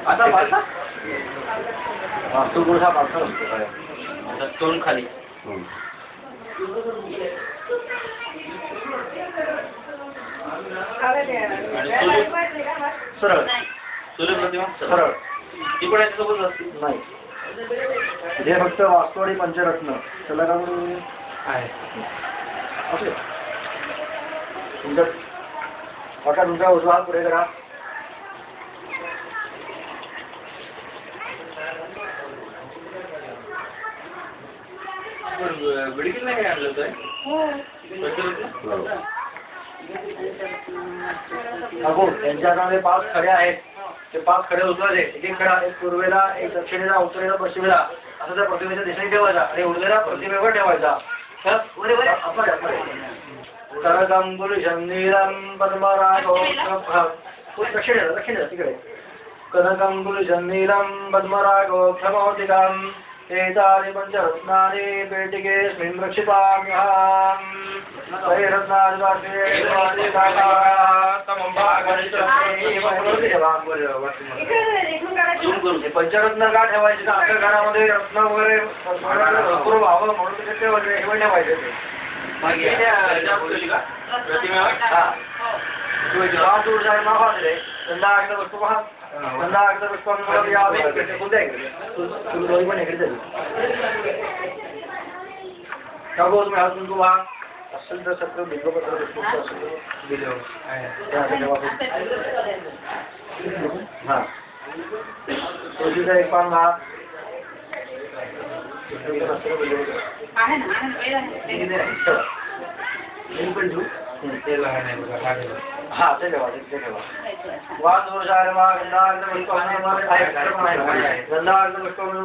आता वाचा तू गुढा पाठव आता तोंड खाली सरळ सूर्यप्रतिमा सरळ ती पण याच्यासोबत असते नाही जे फक्त वास्तू आणि पंचरत्न त्याला का म्हणून आहे ओके तुमच्या आता तुमचा उजवा हात पुढे करा बिडकीत नाही आणलं होतं यांच्या हातामध्ये 5 खडे आहेत ते 5 खडे उचलायचे एक एक खडा एक पूर्वेला एक दक्षिणेला उत्तरेला पश्चिमेला असं त्या प्रतिमेच्या दिशेने ठेवायचा आणि उरलेला प्रतिमेवर ठेवायचा कनकंबुलिशं नीलं पद्मरागोक्षं दक्षिणेला तिकडे कनकंबुलिशं नीलं पद्मरागोक्षमौक्तिकम् एतानि पंचरत्नानि पेटिकेऽस्मिन् रक्षिताम्यहम् पंचरत्न का ठेवायचे ना आपल्या घरामध्ये रत्न वगैरे भरपूर व्हावं म्हणून तिथे ठेवायचे हे ठेवायचे ते असेल तर सत्र बिंबपत्र दिलं हा तुळशीचा एक पान हा हा ते ठेवा ते ठेवा वाद दोषाय वा गंधार्थ पुष्पम